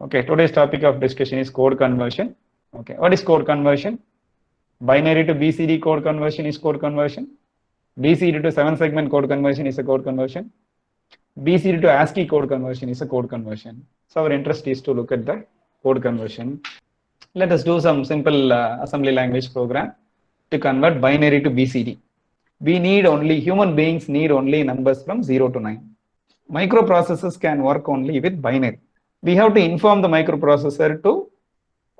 Okay, today's topic of discussion is code conversion. Okay, what is code conversion? Binary to BCD code conversion is code conversion. BCD to 7-segment code conversion is a code conversion. BCD to ASCII code conversion is a code conversion. So our interest is to look at the code conversion. Let us do some simple assembly language program to convert binary to BCD. Human beings need only numbers from 0 to 9. Microprocessors can work only with binary. We have to inform the microprocessor to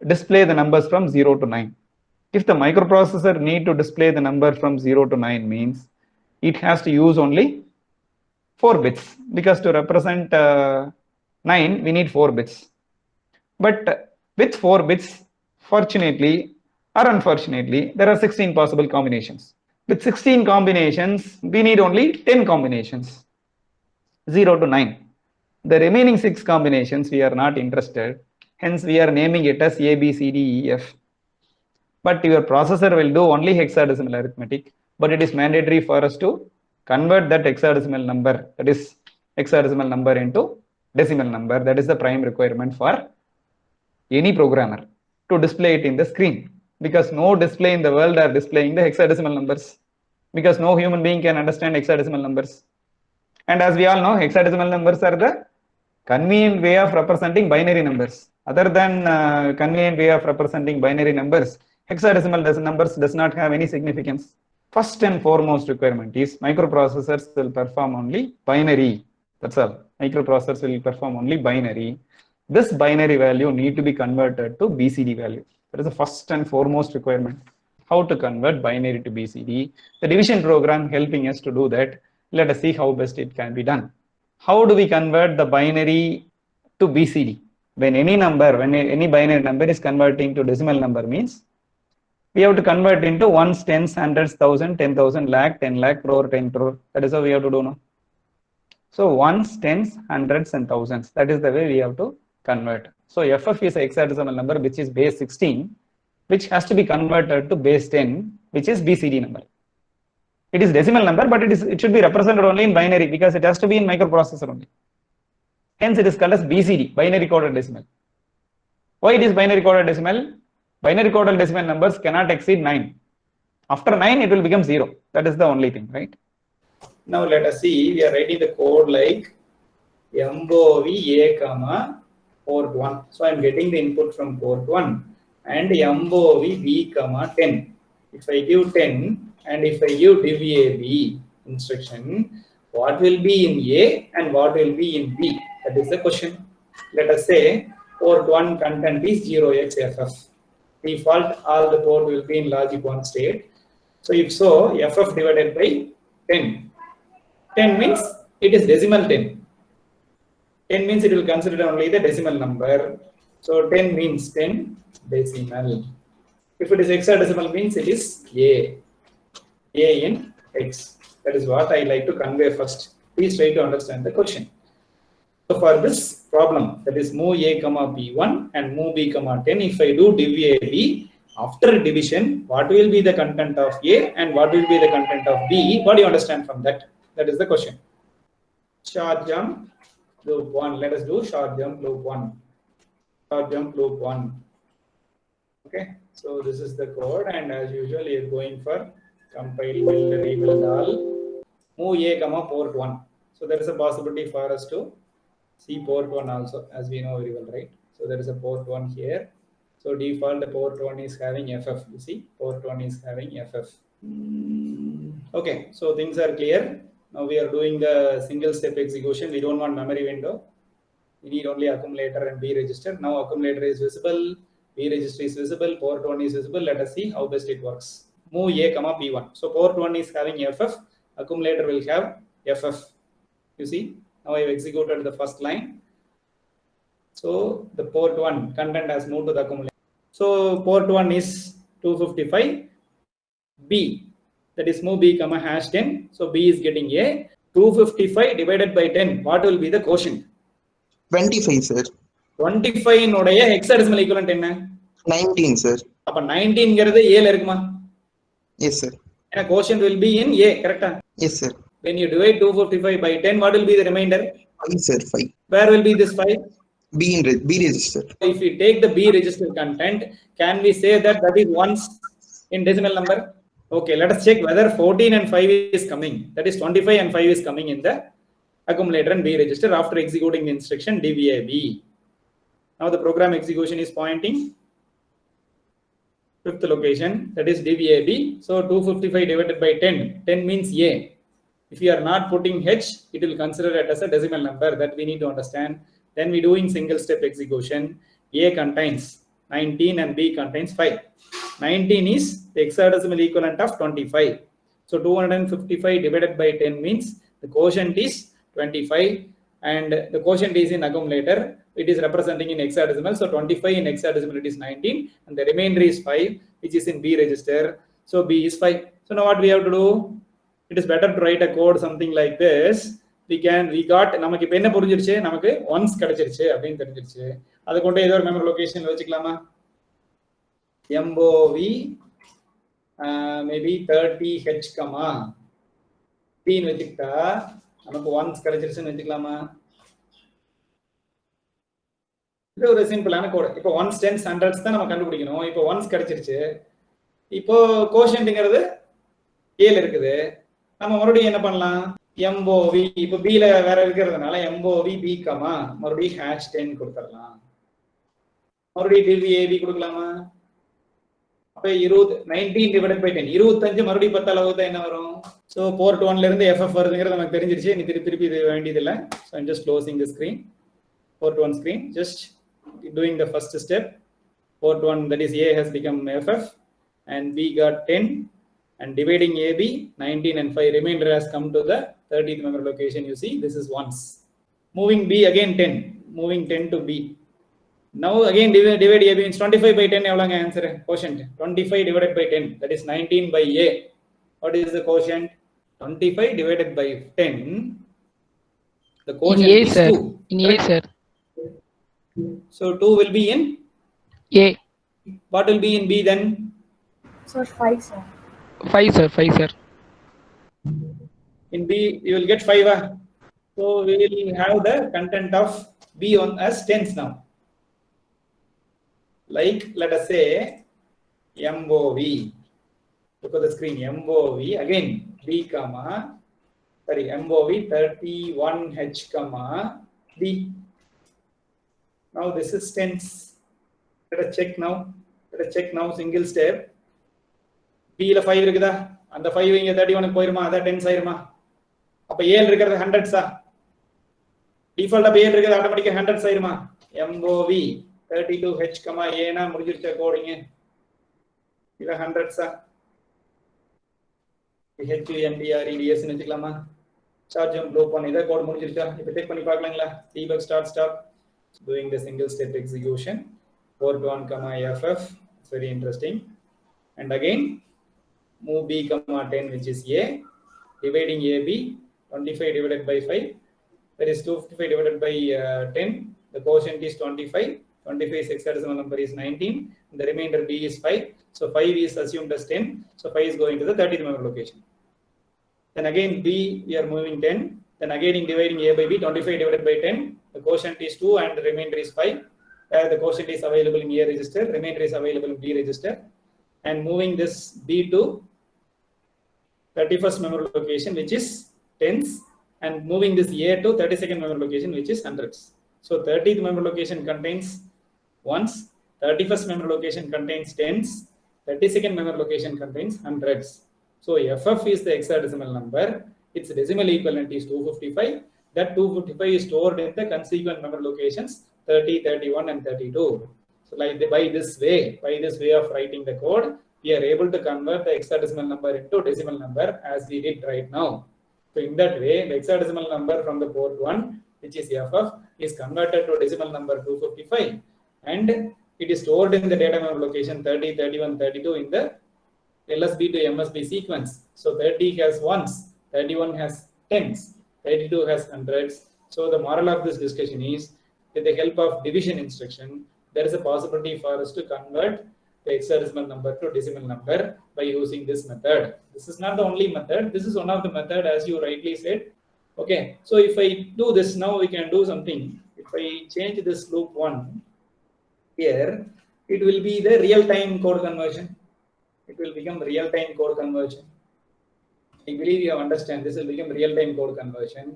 display the numbers from 0 to 9. If the microprocessor need to display the number from 0 to 9 means it has to use only 4 bits, because to represent 9 we need 4 bits. But with 4 bits, fortunately or unfortunately, there are 16 possible combinations. With 16 combinations, we need only 10 combinations, 0 to 9. The remaining 6 combinations we are not interested, hence we are naming it as A, B, C, D, E, F. But your processor will do only hexadecimal arithmetic, but it is mandatory for us to convert that hexadecimal number, that is hexadecimal number, into decimal number. That is the prime requirement for any programmer to display it in the screen, because no display in the world are displaying the hexadecimal numbers, because no human being can understand hexadecimal numbers. And as we all know, hexadecimal numbers are the convenient way of representing binary numbers. Other than convenient way of representing binary numbers, hexadecimal numbers does not have any significance. First and foremost requirement is microprocessors will perform only binary. That's all. Microprocessors will perform only binary. This binary value need to be converted to BCD value. That is the first and foremost requirement. How to convert binary to BCD? The division program helping us to do that. Let us see how best it can be done. How do we convert the binary to BCD? When any binary number is converting to decimal number means we have to convert into ones, tens, hundreds, thousand, 10,000, lakh, 10 lakh, crore, 10 crore. That is how we have to do now. So ones, tens, hundreds and thousands. That is the way we have to convert. So FF is a hexadecimal number which is base 16, which has to be converted to base 10, which is BCD number. It is decimal number, but it should be represented only in binary, because it has to be in microprocessor only. Hence it is called as BCD, binary coded decimal. Why it is binary coded decimal? Binary coded decimal numbers cannot exceed 9. After 9 it will become 0. That is the only thing, right? Now let us see, we are writing the code like MOV A, port 1. So I am getting the input from port 1, and MOV B, 10. If I give 10 and if I give div AB instruction, what will be in A and what will be in B? That is the question. Let us say port 1 content is 0xFF. Default, all the port will be in logic 1 state. So if so, FF divided by 10. 10 means it is decimal 10. 10 means it will consider only the decimal number. So 10 means 10 decimal. If it is hexadecimal means it is A in X. That is what I like to convey first. Please try to understand the question. So for this problem, that is move A, B1 and move B, 10, if I do div AB, after division, what will be the content of A and what will be the content of B? What do you understand from that? That is the question. Short jump loop 1. Let us do short jump loop 1. Short jump loop 1. Okay. So this is the code, and as usual, you are going for compile, build, rebuild all. Move A, port 1. So there is a possibility for us to see port 1 also, as we know very well, right? So there is a port 1 here. So default the port 1 is having FF. You see, port 1 is having FF. Okay, so things are clear. Now we are doing the single step execution. We don't want memory window. We need only accumulator and B register. Now accumulator is visible, B register is visible, port 1 is visible. Let us see how best it works. Move A, B1. So port 1 is having FF. Accumulator will have FF. You see, now I have executed the first line. So the port 1 content has moved to the accumulator. So port 1 is 255. B, that is move B, hash 10. So B is getting A. 255 divided by 10. What will be the quotient? 25, sir. 25 in hexadecimal equivalent enna? 19, sir. Appa 19 ங்கிறது A ல இருக்குமா? Yes, sir. And quotient will be in A, correct? Yes, sir. When you divide 255 by 10, what will be the remainder? 5, sir. 5. Where will be this 5? B register. If we take the B register content, can we say that that is once in decimal number? Okay, let us check whether 14 and 5 is coming. That is 25 and 5 is coming in the accumulator and B register after executing the instruction DVAB. Now the program execution is pointing fifth location, that is DVAB. So 255 divided by 10. 10 means A. If you are not putting H, it will consider it as a decimal number. That we need to understand. Then we doing single step execution. A contains 19 and B contains 5. 19 is the hexadecimal equivalent of 25. So 255 divided by 10 means the quotient is 25 and the quotient is in accumulator. It is representing in hexadecimal. So 25 in hexadecimal it is 19 and the remainder is 5 which is in B register. So B is 5. So now what we have to do? It is better to write a code something like this. We got நமக்கு இப்ப என்ன புரிஞ்சிருச்சு, நமக்கு once கிடைச்சிருச்சு அப்படினு தெரிஞ்சிருச்சு. அத கொண்டு ஏதோ ஒரு மெமரி லொகேஷன் வெச்சுக்கலாமா? MOV maybe 30H, B ன்னு வெச்சிட்டா நமக்கு once கிடைச்சிருச்சுன்னு வெச்சுக்கலாமா? இது ஒரு சிம்பிளான கோட். இப்போ ஒன்ஸ், டென்ஸ், ஹண்ட்ரட்ஸ் தான் நம்ம கண்டுபிடிக்கணும். இப்போ ஒன்ஸ் கிடைச்சிருச்சு. இப்போ கோஷன்ட்ங்கிறது ஏல இருக்குது. நம்ம மறுபடியும் என்ன பண்ணலாம்? MOV இப்போ B ல வேற இருக்கிறதுனால MOV B, மறுபடியும் #10 கொடுத்துடலாம். மறுபடியும் DVAB கொடுக்கலாமா? அப்ப 19 டிவைடட் பை 10, 25 மறுபடியும் 10 அளவுக்கு என்ன வரும்? சோ போர்ட் 1 ல இருந்து FF வருதுங்கிறது நமக்கு தெரிஞ்சிருச்சு. நீ திருப்பி இது வேண்டியது இல்ல. So I'm just closing the screen. Port 1 screen, just doing the first step. Port 1, that is A, has become FF and B got 10 and dividing AB 19 and 5 remainder has come to the 30th memory location. You see this is once. Moving B again 10, moving 10 to B. Now again divide AB means 25 by 10 எவ்வளவுங்க answer? Quotient 25 divided by 10, that is 19 by A. What is the quotient? 25 divided by 10. The quotient in A, is sir. 2. In A, sir. So 2 will be in A. What will be in B then? Sir, 5, sir. 5, sir. 5, sir. In B you will get 5. So we will have the content of B on as tens now. Like let us say MOV. Look at the screen. MOV again B, MOV 31H, B. Now this is tens. Let us check now. Single step. B ல 5 இருக்குதா? அந்த 5 இங்க 31 க்கு போயிருமா? அத tense ஆயிருமா? அப்ப A ல இருக்குது ஹண்ட்ரட்ஸா? டிஃபால்ட் அப்ப A ல இருக்குது ஆட்டோமேட்டிக்கா ஹண்ட்ரட்ஸ் ஆயிருமா? MOV 32H, A னா முடிஞ்சிருச்சா கோடிங்? இல்ல ஹண்ட்ரட்ஸா? HUNDREDS ன்னு வெச்சுக்கலாமா? சார்ஜ் ஜம்ப் லூப் பண்ணி இத கோட் முடிஞ்சிருச்சா? இப்போ செக் பண்ணி பார்க்கலாம்ல? debug start. Doing the single step execution. Port 1, FF. It's very interesting. And again move B, 10 which is A. Dividing AB 25 divided by 5. That is 255 divided by 10. The quotient is 25. 25 hexadecimal number is 19. The remainder B is 5. So 5 is assumed as 10. So 5 is going to the 30th memory location. Then again B we are moving 10. Then again in dividing A by B, 25 divided by 10. The quotient is 2 and the remainder is 5. The quotient is available in A register. Remainder is available in B register. And moving this B to 31st memory location which is tens and moving this A to 32nd memory location which is hundreds. So 30th memory location contains ones, 31st memory location contains tens, 32nd memory location contains hundreds. So FF is the hexadecimal number. Its decimal equivalent is 255. That 255 is stored in the consequent memory locations 30, 31 and 32. So like by this way of writing the code, we are able to convert the hexadecimal number into decimal number as we did right now. So in that way, the hexadecimal number from the port 1, which is FF, is converted to decimal number 255 and it is stored in the data memory location 30, 31, 32 in the LSB to MSB sequence. So 30 has ones, 31 has tens, 32 has hundreds. So the moral of this discussion is, with the help of division instruction, there is a possibility for us to convert the hexadecimal number to decimal number by using this method. This is not the only method. This is one of the method as you rightly said. Okay. So if I do this now, we can do something. If I change this loop 1 here, it will be the real-time code conversion. It will become real-time code conversion. I believe you have understand. This will become real-time code conversion.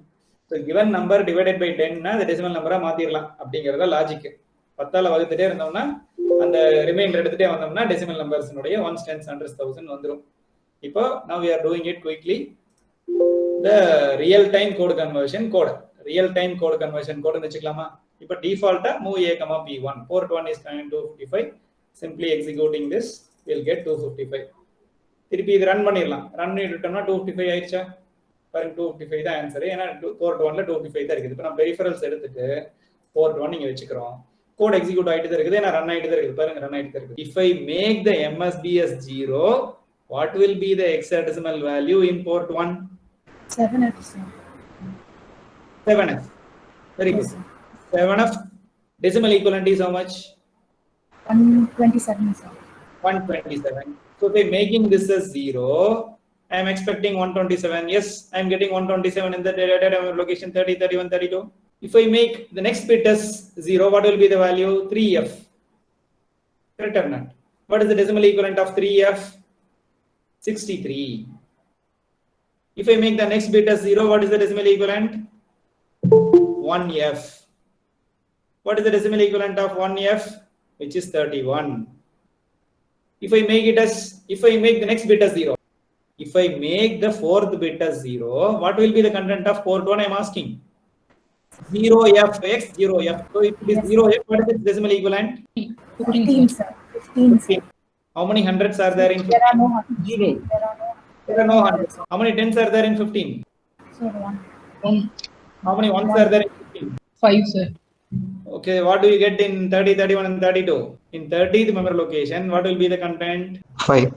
So given number divided by 10 na the decimal number மாத்திரலாம் அப்படிங்கறத logic. 10ஆல வகுத்துட்டே இருந்தோம்னா அந்த reminder எடுத்துட்டே வந்தோம்னா decimal numbers உடைய 1s 10s 100s 1000 வந்துரும். இப்போ now we are doing it quickly. The real time code conversion code னு வெச்சுக்கலாமா? இப்போ டிஃபால்ட்டா move a, p1. Port 1 is 255. Simply executing this we'll get 255. திருப்பி இது ரன் பண்ணிரலாம். ரன் பண்ணிட்டோம்னா 255 ஆயிடுச்சா? பாருங்க 255 தான் ஆன்சர். ஏனா போர்ட் 1ல 255 தான் இருக்குது. இப்போ நம்ம பெரிஃபரல்ஸ் எடுத்துட்டு போர்ட் 1 இங்க வெச்சுக்கிறோம். கோட் எக்ஸிக்யூட் ஆயிட்டு தான் இருக்குது. ஏனா ரன் ஆயிட்டு தான் இருக்குது. பாருங்க ரன் ஆயிட்டு தான் இருக்குது. If I make the MSB as 0, what will be the hexadecimal value in port 1? 7F, sir. 7F. Very good. 7F decimal equivalent is how much? 127, sir. 127. So by making this as 0, I am expecting 127. Yes, I am getting 127 in the data location 30, 31, 32. If I make the next bit as 0, what will be the value? 3F. Correct or not? What is the decimal equivalent of 3F? 63. If I make the next bit as 0, what is the decimal equivalent? 1F. What is the decimal equivalent of 1F? Which is 31. If I make the next bit as 0, if I make the fourth bit as 0, what will be the content of port 1? I am asking. 0F, 0F. So if it is 0F, what is its decimal equivalent? 15, sir. 15, sir. How many hundreds are there in 15? There are no hundreds. Zero. There are no hundreds. How many tens are there in 15? Sir, 1. 1. How many ones are there in 15? 5, sir. Okay, what do you get in 30, 31 and 32? In 30th memory location, what will be the content? 5.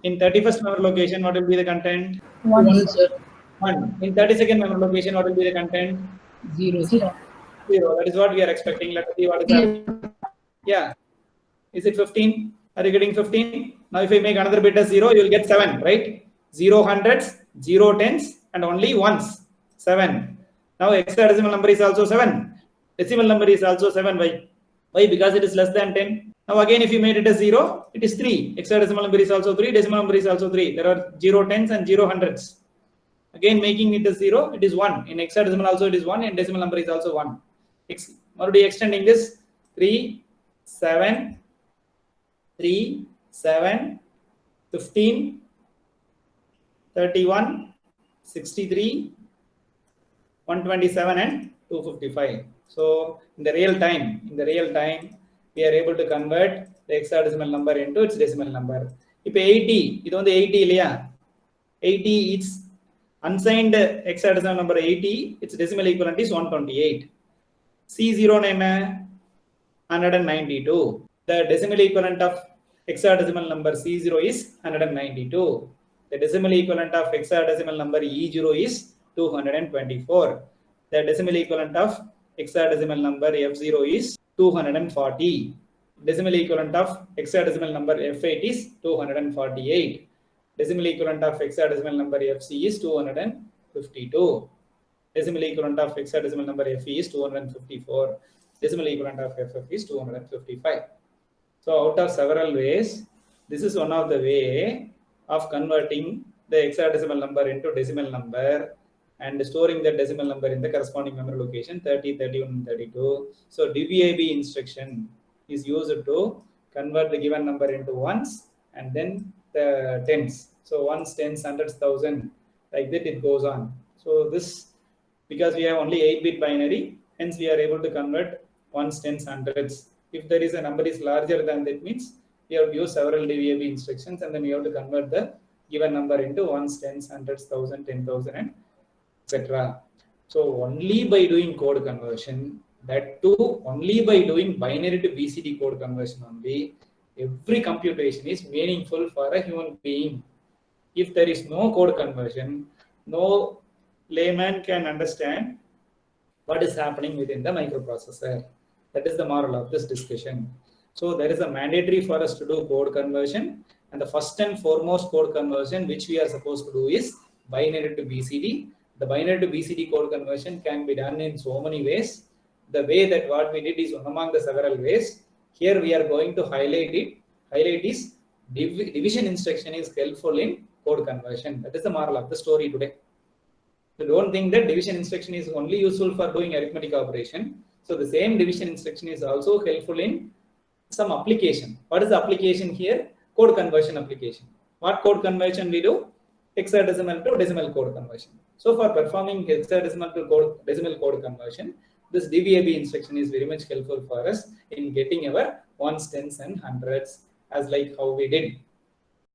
In 31st memory location, what will be the content? 1, 1, sir. 1. In 32nd memory location, what will be the content? 0. 0. 0. That is what we are expecting. Let's see what is happening. Yeah. Is it 15? Are you getting 15? Now if I make another bit as 0, you will get 7, right? 0 hundreds, 0 tens and only ones. 7. Now hexadecimal number is also 7. Decimal number is also 7. Why? Because it is less than 10. Now again, if you made it as 0, it is 3. Hexadecimal number is also 3. Decimal number is also 3. There are 0 tens and 0 hundreds. Again, making it as 0, it is 1. In hexadecimal also it is 1. And decimal number is also 1. Already extending this 3, 7, 3, 7, 15, 31, 63, 127 and 255. So in the real time, we are able to convert the hexadecimal number into its decimal number. If 80, இது வந்து 80 இல்லையா? 80 its unsigned hexadecimal number 80, its decimal equivalent is 128. C0 என்ன? 192. The decimal equivalent of hexadecimal number C0 is 192. The decimal equivalent of hexadecimal number E0 is 224. The decimal equivalent of hexadecimal number F0 is 240. Decimal equivalent of hexadecimal number F8 is 248. Decimal equivalent of hexadecimal number FC is 252. Decimal equivalent of hexadecimal number FE is 254. Decimal equivalent of FF is 255. So out of several ways, this is one of the way of converting the hexadecimal number into decimal number and storing the decimal number in the corresponding memory location 30, 31 and 32. So DVAB instruction is used to convert the given number into ones and then the tens. So ones, tens, hundreds, thousand, like that it goes on. So this, because we have only 8-bit binary, hence we are able to convert ones, tens, hundreds. If there is a number is larger than that, means we have to use several DVAB instructions and then we have to convert the given number into ones, tens, hundreds, thousand, 10,000 and etc. So only by doing code conversion, that too only by doing binary to BCD code conversion only, every computation is meaningful for a human being. If there is no code conversion, no layman can understand what is happening within the microprocessor. That is the moral of this discussion. So there is a mandatory for us to do code conversion, and the first and foremost code conversion which we are supposed to do is binary to BCD. The binary to BCD code conversion can be done in so many ways. the way that what we did is one among the several ways. Here we are going to highlight it. Highlight is division instruction is helpful in code conversion. That is the moral of the story today. So don't think that division instruction is only useful for doing arithmetic operation. So the same division instruction is also helpful in some application. What is the application here? Code conversion application. What code conversion we do? Hexadecimal to decimal code conversion. So for performing hexadecimal to decimal code conversion, this DVAB instruction is very much helpful for us in getting our ones, tens, and hundreds, as like how we did